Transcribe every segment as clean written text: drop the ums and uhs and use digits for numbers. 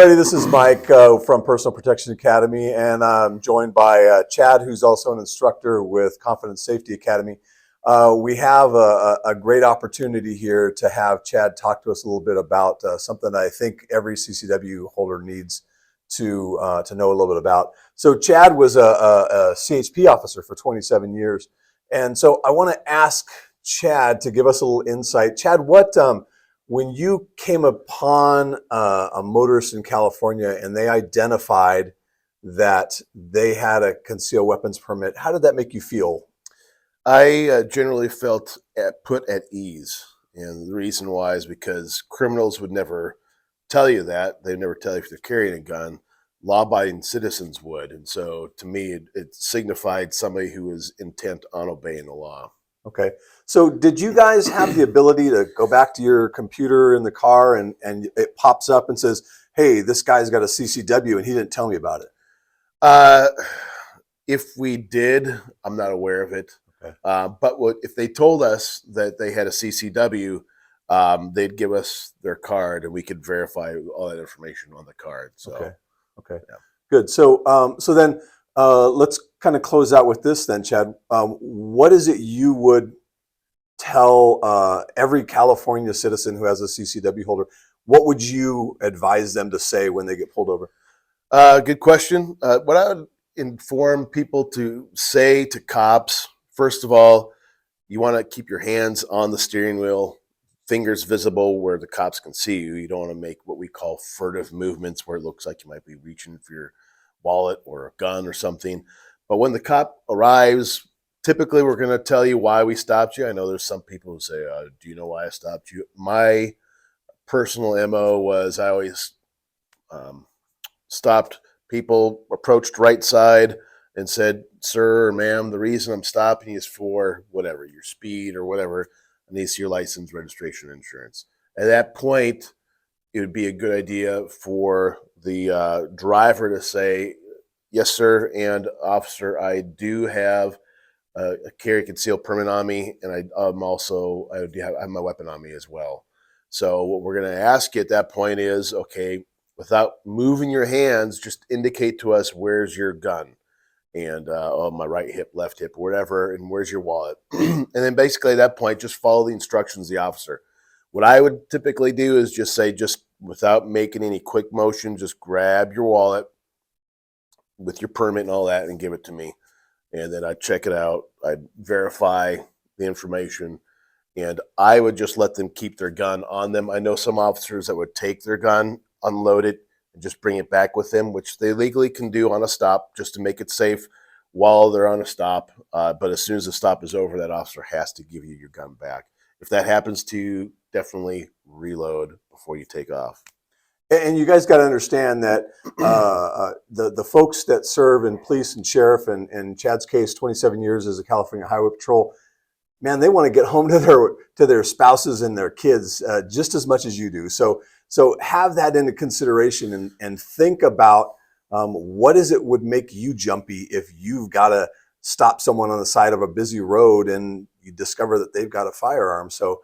everybody, this is Mike from Personal Protection Academy, and I'm joined by Chad, who's also an instructor with Confidence Safety Academy. We have a great opportunity here to have Chad talk to us a little bit about something I think every CCW holder needs to know a little bit about. So Chad was a CHP officer for 27 years, and so I want to ask Chad to give us a little insight. Chad, when you came upon a motorist in California and they identified that they had a concealed weapons permit, how did that make you feel? I generally felt put at ease. And the reason why is because criminals would never tell you that. They'd never tell you if they're carrying a gun. Law-abiding citizens would. And so to me, it signified somebody who was intent on obeying the law. Okay. So did you guys have the ability to go back to your computer in the car and it pops up and says, hey, this guy's got a CCW and he didn't tell me about it? If we did, I'm not aware of it. Okay. But if they told us that they had a CCW, they'd give us their card and we could verify all that information on the card. So, okay. Yeah. Good. So, then let's kind of close out with this then, Chad. What is it you would tell every California citizen who has a CCW holder? What would you advise them to say when they get pulled over? Good question. What I would inform people to say to cops, first of all, you want to keep your hands on the steering wheel, fingers visible where the cops can see you. You don't want to make what we call furtive movements where it looks like you might be reaching for your wallet or a gun or something. But when the cop arrives, typically we're going to tell you why we stopped you. I know there's some people who say, do you know why I stopped you? My personal MO was I always stopped people, approached right side and said, sir or ma'am, the reason I'm stopping you is for whatever, your speed or whatever. I need to see your license, registration, insurance. At that point, it would be a good idea for the driver to say, yes, sir, and officer, I do have a carry concealed permit on me, and I have my weapon on me as well. So what we're going to ask you at that point is, okay, without moving your hands, just indicate to us where's your gun, and my right hip, left hip, whatever, and where's your wallet, and then basically at that point, just follow the instructions of the officer. What I would typically do is just say, just without making any quick motion, just grab your wallet with your permit and all that and give it to me. And then I'd check it out. I'd verify the information. And I would just let them keep their gun on them. I know some officers that would take their gun, unload it, and just bring it back with them, which they legally can do on a stop just to make it safe while they're on a stop. But as soon as the stop is over, that officer has to give you your gun back. If that happens to you, definitely reload before you take off. And you guys got to understand that the folks that serve in police and sheriff, and in Chad's case, 27 years as a California Highway Patrol, man, they want to get home to their spouses and their kids just as much as you do. So have that into consideration and think about what is it would make you jumpy if you've got to stop someone on the side of a busy road and you discover that they've got a firearm. So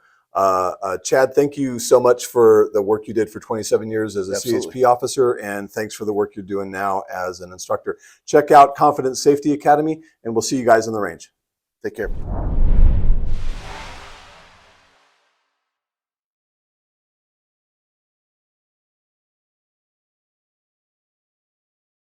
Chad, thank you so much for the work you did for 27 years as a Absolutely. CHP officer, and thanks for the work you're doing now as an instructor. Check out Confidence Safety Academy, and we'll see you guys on the range. Take care.